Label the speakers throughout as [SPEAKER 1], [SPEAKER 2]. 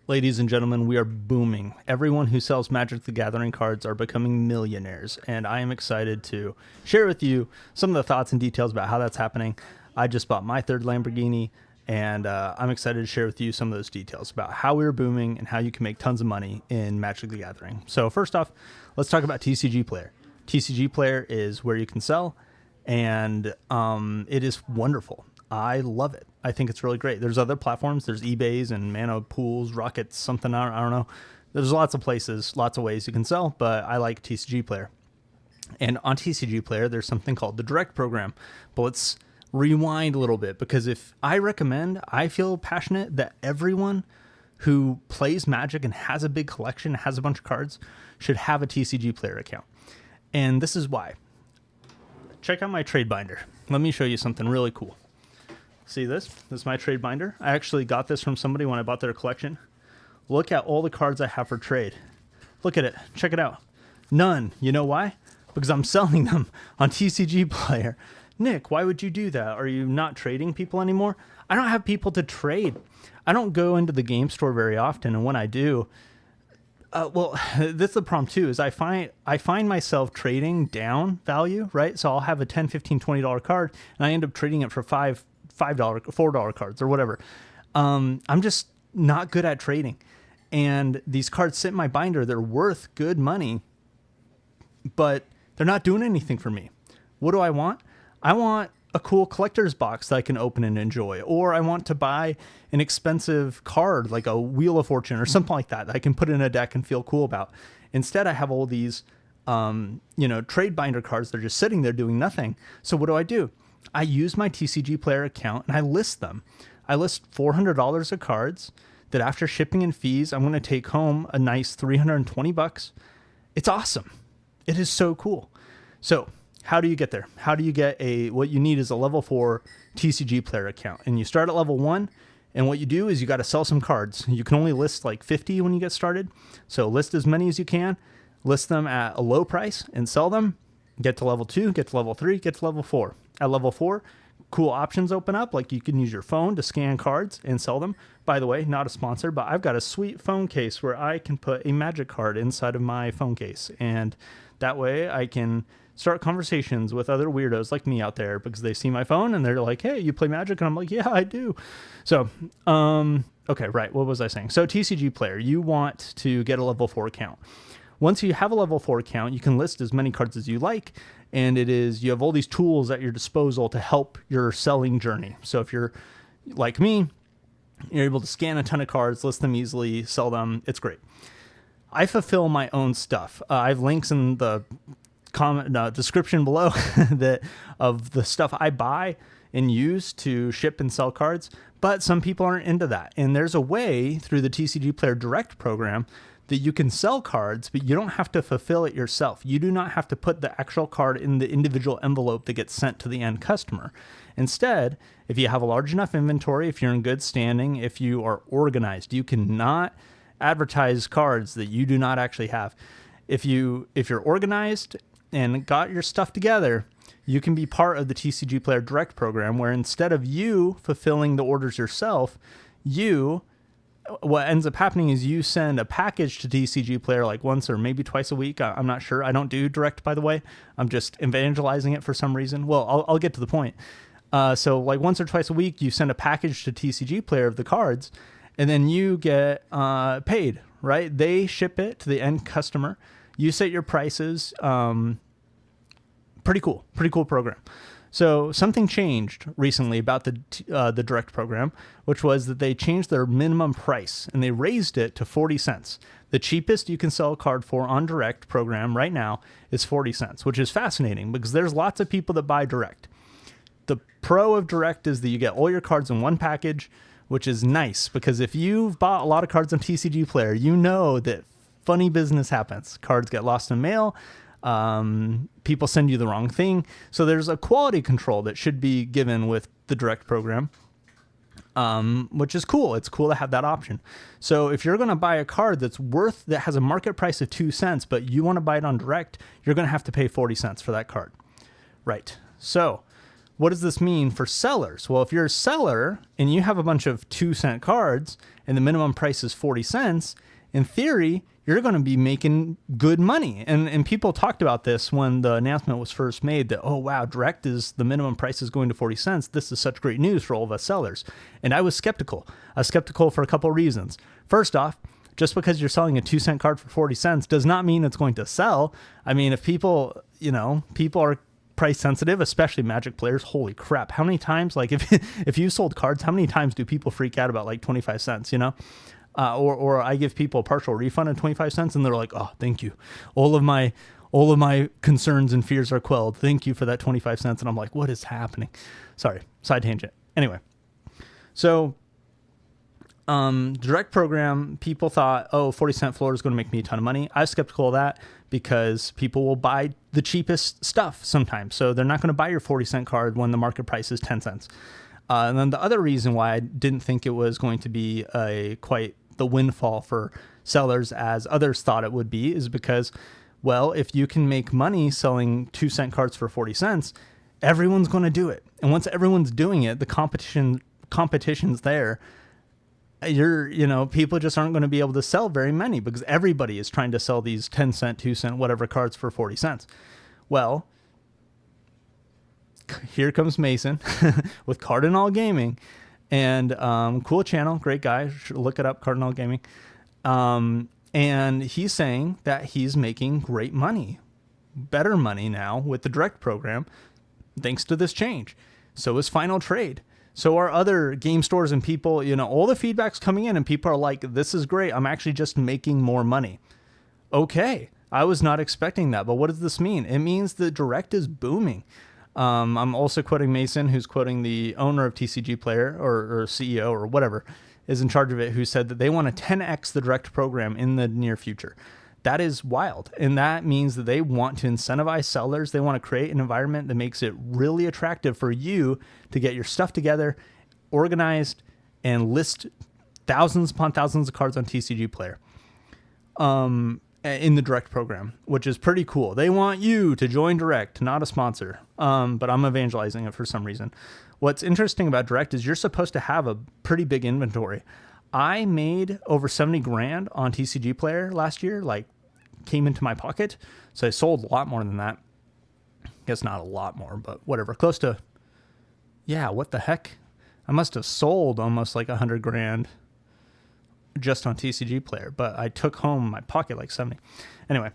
[SPEAKER 1] Ladies and gentlemen, we are booming. Everyone who sells Magic the Gathering cards are becoming millionaires, and I am excited to share with you some of the thoughts and details about how that's happening. I just bought my third Lamborghini, and I'm excited to share with you some of those details about how we're booming and how you can make tons of money in Magic the Gathering. So first off, let's talk about TCG Player. TCG Player is where you can sell, and it is wonderful. I love it. I think it's really great. There's other platforms. There's eBays and Mana Pools, Rockets, something. I don't know. There's lots of places, lots of ways you can sell, but I like TCG Player. And on TCG Player, there's something called the Direct program. But let's rewind a little bit, because if I feel passionate that everyone who plays Magic and has a big collection, has a bunch of cards, should have a TCG Player account. And this is why. Check out my trade binder. Let me show you something really cool. See this? This is my trade binder. I actually got this from somebody when I bought their collection. Look at all the cards I have for trade. Look at it. Check it out. None. You know why? Because I'm selling them on TCG Player. Nick, why would you do that? Are you not trading people anymore? I don't have people to trade. I don't go into the game store very often, and when I do, this is the problem too, is I find myself trading down value, right? So I'll have a $10, $15, $20 card, and I end up trading it for $5, $4 cards or whatever. I'm just not good at trading. And these cards sit in my binder. They're worth good money, but they're not doing anything for me. What do I want? I want a cool collector's box that I can open and enjoy. Or I want to buy an expensive card like a Wheel of Fortune or something like that I can put in a deck and feel cool about. Instead, I have all these trade binder cards. They're just sitting there doing nothing. So what do? I use my TCG Player account and I list them. I list $400 of cards that after shipping and fees, I'm going to take home a nice $320. It's awesome. It is so cool. So how do you get there? How do you get what you need is a level 4 TCG Player account. And you start at level 1. And what you do is you got to sell some cards. You can only list like 50 when you get started. So list as many as you can, list them at a low price and sell them. Get to level 2, get to level 3, get to level 4. At level 4, cool options open up, like you can use your phone to scan cards and sell them. By the way, not a sponsor, but I've got a sweet phone case where I can put a Magic card inside of my phone case. And that way I can start conversations with other weirdos like me out there, because they see my phone and they're like, hey, you play Magic? And I'm like, yeah, I do. So, okay, right. What was I saying? So TCG Player, you want to get a level 4 account. Once you have a level 4 account, you can list as many cards as you like, and you have all these tools at your disposal to help your selling journey. So if you're like me, you're able to scan a ton of cards, list them easily, sell them. It's great. I fulfill my own stuff. I have links in the comment description below of the stuff I buy and use to ship and sell cards, but some people aren't into that. And there's a way through the TCG Player Direct program that you can sell cards, but you don't have to fulfill it yourself. You do not have to put the actual card in the individual envelope that gets sent to the end customer. Instead, if you have a large enough inventory, if you're in good standing, if you are organized, you cannot advertise cards that you do not actually have. If you're organized and got your stuff together, you can be part of the TCG Player Direct program, where instead of you fulfilling the orders yourself, what ends up happening is you send a package to TCG Player like once or maybe twice a week. I'm not sure. I don't do Direct, by the way. I'm just evangelizing it for some reason. Well, I'll get to the point. So like once or twice a week, you send a package to TCG Player of the cards, and then you get paid, right? They ship it to the end customer. You set your prices. Pretty cool program. So something changed recently about the Direct program, which was that they changed their minimum price and they raised it to 40 cents. The cheapest you can sell a card for on Direct program right now is 40 cents, which is fascinating because there's lots of people that buy Direct. The pro of Direct is that you get all your cards in one package, which is nice because if you've bought a lot of cards on TCG Player, you know that funny business happens. Cards get lost in mail. People send you the wrong thing. So there's a quality control that should be given with the Direct program, which is cool. It's cool to have that option. So if you're going to buy a card that has a market price of 2 cents, but you want to buy it on Direct, you're going to have to pay 40 cents for that card. Right. So what does this mean for sellers? Well, if you're a seller and you have a bunch of 2-cent cards and the minimum price is 40 cents, in theory, you're going to be making good money. And people talked about this when the announcement was first made that, oh, wow, direct is the minimum price is going to 40 cents. This is such great news for all of us sellers. And I was skeptical. I was skeptical for a couple of reasons. First off, just because you're selling a 2-cent card for 40 cents does not mean it's going to sell. I mean, if people are price sensitive, especially Magic players, holy crap, how many times, like if you sold cards, how many times do people freak out about like 25 cents, or I give people a partial refund of 25 cents and they're like, oh, thank you. All of my concerns and fears are quelled. Thank you for that 25 cents. And I'm like, what is happening? Sorry, side tangent. Anyway, so direct program, people thought, oh, 40-cent floor is going to make me a ton of money. I was skeptical of that because people will buy the cheapest stuff sometimes. So they're not going to buy your 40-cent card when the market price is 10 cents. And then the other reason why I didn't think it was going to be quite the windfall for sellers as others thought it would be is because, well, if you can make money selling 2-cent cards for 40 cents, everyone's going to do it. And once everyone's doing it, the competition's there. People just aren't going to be able to sell very many because everybody is trying to sell these 10-cent, 2-cent, whatever cards for 40 cents. Well, here comes Mason with Cardinal Gaming and cool channel, great guy. Look it up, Cardinal Gaming. And he's saying that he's making great money, better money now with the direct program, thanks to this change. So is Final Trade. So are other game stores and people, all the feedback's coming in and people are like, this is great. I'm actually just making more money. Okay. I was not expecting that, but what does this mean? It means the direct is booming. I'm also quoting Mason, who's quoting the owner of TCG Player or CEO or whatever is in charge of it, who said that they want to 10x the direct program in the near future. That is wild. And that means that they want to incentivize sellers. They want to create an environment that makes it really attractive for you to get your stuff together, organized, and list thousands upon thousands of cards on TCG Player in the direct program, which is pretty cool. They want you to join direct, not a sponsor, but I'm evangelizing it for some reason. What's interesting about direct is you're supposed to have a pretty big inventory. I made over 70 grand on TCG Player last year, like came into my pocket. So I sold a lot more than that. I guess not a lot more, but whatever. Close to, yeah, what the heck? I must have sold almost like 100 grand just on TCG Player, but I took home my pocket like 70. Anyway,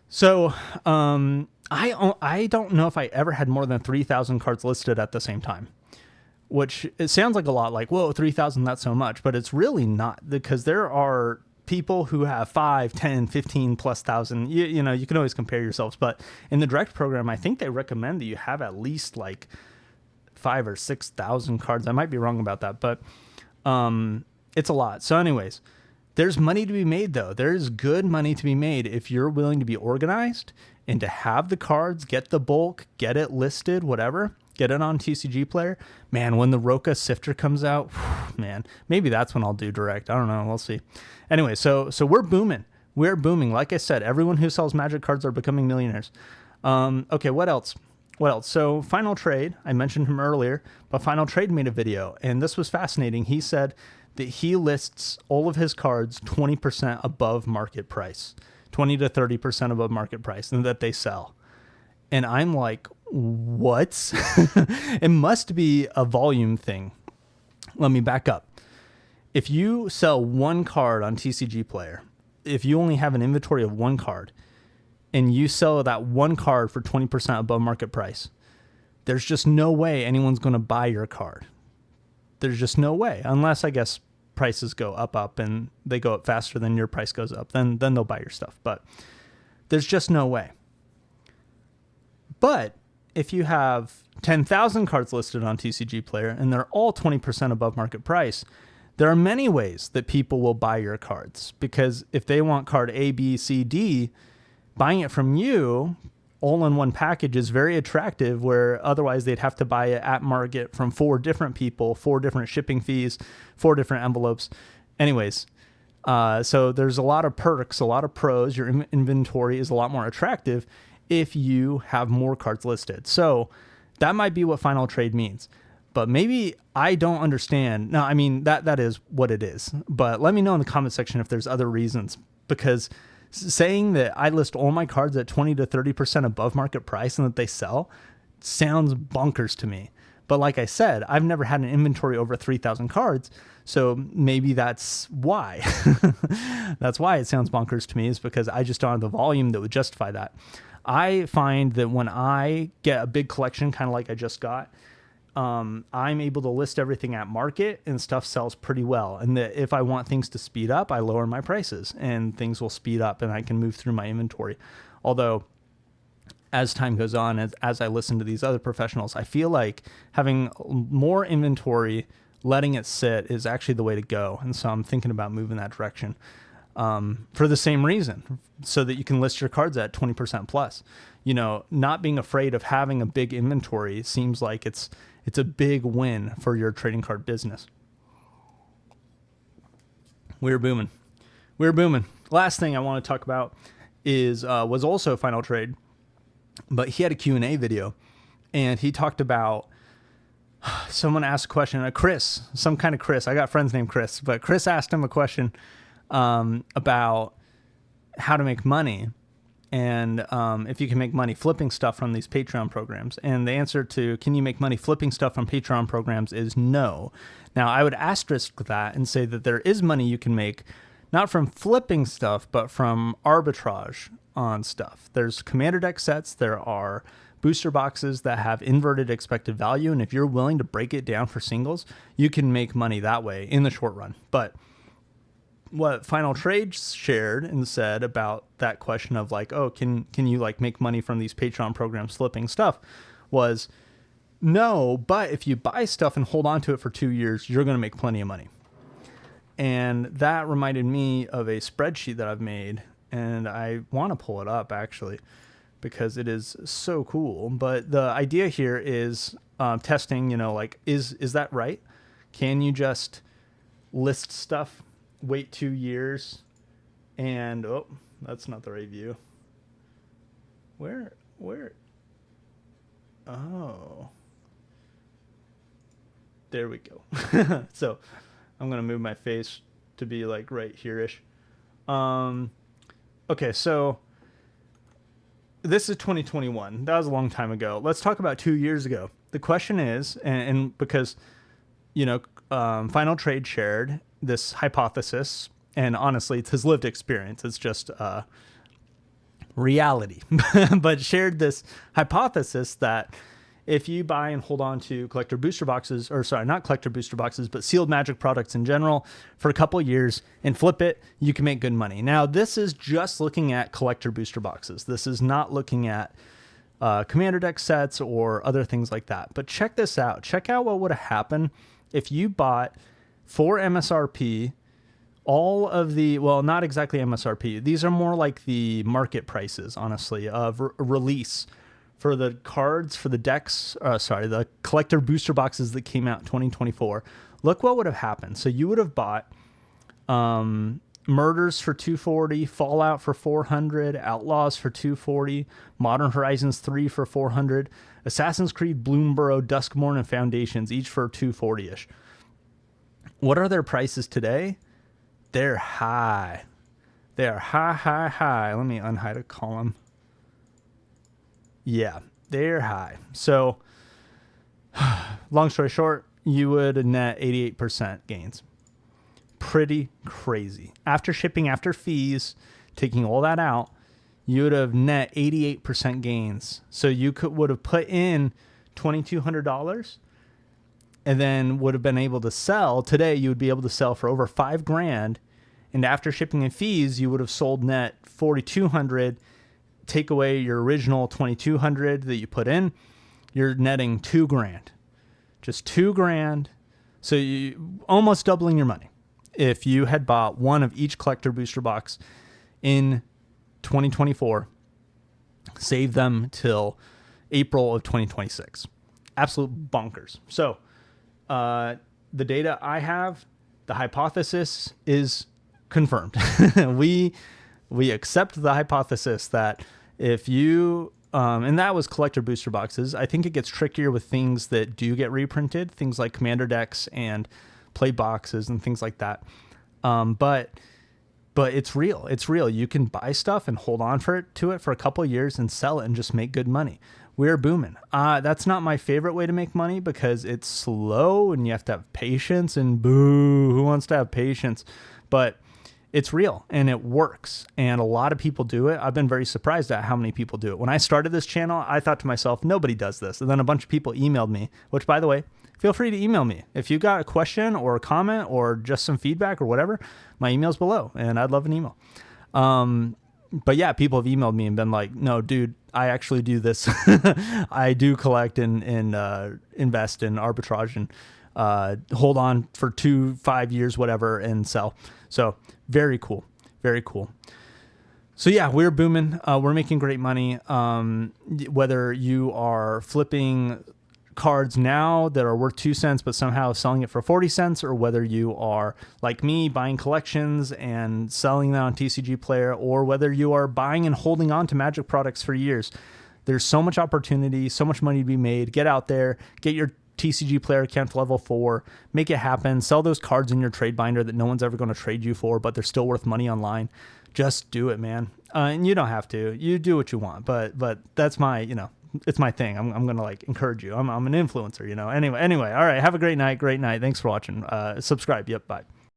[SPEAKER 1] so I don't know if I ever had more than 3,000 cards listed at the same time. Which it sounds like a lot, like, whoa, 3,000, that's so much, but it's really not, because there are people who have 5, 10, 15 plus thousand. You can always compare yourselves, but in the direct program, I think they recommend that you have at least like 5,000 or 6,000 cards. I might be wrong about that, but it's a lot. So anyways, there's money to be made though. There's good money to be made if you're willing to be organized and to have the cards, get the bulk, get it listed, whatever. Get it on TCG Player. Man, when the Roka Sifter comes out, man, maybe that's when I'll do direct. I don't know. We'll see. Anyway, so we're booming. We're booming. Like I said, everyone who sells Magic cards are becoming millionaires. Okay, what else? So Final Trade, I mentioned him earlier, but Final Trade made a video, and this was fascinating. He said that he lists all of his cards 20% above market price, 20 to 30% above market price, and that they sell. And I'm like, what? It must be a volume thing. Let me back up. If you sell one card on TCG Player, if you only have an inventory of one card and you sell that one card for 20% above market price, there's just no way anyone's going to buy your card. There's just no way, unless I guess prices go up and they go up faster than your price goes up, then they'll buy your stuff. But there's just no way. But if you have 10,000 cards listed on TCG Player and they're all 20% above market price, there are many ways that people will buy your cards, because if they want card A, B, C, D, buying it from you all in one package is very attractive, where otherwise they'd have to buy it at market from 4 different people, 4 different shipping fees, 4 different envelopes. Anyways, so there's a lot of perks, a lot of pros. Your inventory is a lot more attractive if you have more cards listed. So That might be what final trade means. But maybe I don't understand. No, I mean, that is what it is. But let me know in the comment section if there's other reasons. Because saying that I list all my cards at 20 to 30% above market price and that they sell sounds bonkers to me. But like I said, I've never had an inventory over 3,000 cards. So maybe that's why. That's why it sounds bonkers to me, is because I just don't have the volume that would justify that. I find that when I get a big collection, kind of like I just got, I'm able to list everything at market and stuff sells pretty well. And that if I want things to speed up, I lower my prices and things will speed up and I can move through my inventory. Although as time goes on, as I listen to these other professionals, I feel like having more inventory, letting it sit is actually the way to go. And so I'm thinking about moving that direction for the same reason, so that you can list your cards at 20% plus. You know, not being afraid of having a big inventory seems like it's a big win for your trading card business. We're booming. Last thing I want to talk about was also Final Trade, but he had a Q&A video and he talked about, someone asked a question, Chris, some kind of Chris. I got friends named Chris, but Chris asked him a question about how to make money and if you can make money flipping stuff from these Patreon programs. And the answer to can you make money flipping stuff from Patreon programs is no. Now, I would asterisk that and say that there is money you can make, not from flipping stuff, but from arbitrage on stuff. There's commander deck sets. There are booster boxes that have inverted expected value. And if you're willing to break it down for singles, you can make money that way in the short run. But what Final Trade shared and said about that question of like, oh, can you like make money from these Patreon programs flipping stuff, was no, but if you buy stuff and hold on to it for 2 years, you're going to make plenty of money. And that reminded me of a spreadsheet that I've made, and I want to pull it up actually because it is so cool. But the idea here is testing, you know, like, is that right? Can you just list stuff, wait 2 years, and oh, that's not the right view. Where? Oh, there we go. So I'm going to move my face to be like right here-ish. Okay, so this is 2021. That was a long time ago. Let's talk about 2 years ago. The question is, and because, you know, Final Trade shared this hypothesis, and honestly, it's his lived experience. It's just reality, but shared this hypothesis that if you buy and hold on to collector booster boxes, or sorry, not collector booster boxes, but sealed Magic products in general for a couple of years and flip it, you can make good money. Now, this is just looking at collector booster boxes. This is not looking at commander deck sets or other things like that. But check this out. Check out what would have happened if you bought for MSRP all of the, well, not exactly MSRP. These are more like the market prices, honestly, of release for the cards, for the decks, the collector booster boxes that came out in 2024. Look what would have happened. So you would have bought Murders for $240, Fallout for $400, Outlaws for $240, Modern Horizons 3 for $400, Assassin's Creed, Bloomburrow, Duskmorn, and Foundations, each for $240-ish. What are their prices today? They're high. They are high. Let me unhide a column. Yeah, they're high. So, long story short, you would net 88% gains. Pretty crazy. After shipping, after fees, taking all that out, you would have net 88% gains. So you would have put in $2,200 and then would have been able to sell. Today, you would be able to sell for over $5,000. And after shipping and fees, you would have sold net $4,200. Take away your original $2,200 that you put in, you're netting $2,000, just $2,000. So you almost doubling your money. If you had bought one of each collector booster box in 2024, save them till April of 2026. Absolute bonkers. So the data I have, the hypothesis is confirmed. We accept the hypothesis that if you and that was collector booster boxes. I think it gets trickier with things that do get reprinted, things like commander decks and play boxes and things like that. But it's real. It's real. You can buy stuff and hold on to it for a couple of years and sell it and just make good money. We're booming. That's not my favorite way to make money because it's slow and you have to have patience, and boo, who wants to have patience? But it's real and it works. And a lot of people do it. I've been very surprised at how many people do it. When I started this channel, I thought to myself, nobody does this. And then a bunch of people emailed me, which, by the way, feel free to email me. If you got a question or a comment or just some feedback or whatever, my email's below and I'd love an email. But yeah, people have emailed me and been like, no, dude, I actually do this. I do collect and invest in arbitrage and hold on for 2-5 years, whatever, and sell. So very cool. Very cool. So yeah, we're booming. We're making great money. Whether you are flipping cards now that are worth 2 cents but somehow selling it for 40 cents, or whether you are like me buying collections and selling them on TCG Player, or whether you are buying and holding on to Magic products for years, there's so much opportunity, so much money to be made. Get out there, get your TCG Player account to level 4, make it happen, sell those cards in your trade binder that no one's ever going to trade you for, but they're still worth money online. Just do it, man. And you don't have to. You do what you want, but that's my, it's my thing. I'm going to like encourage you. I'm an influencer, Anyway, all right. Have a great night. Thanks for watching. Subscribe. Yep. Bye.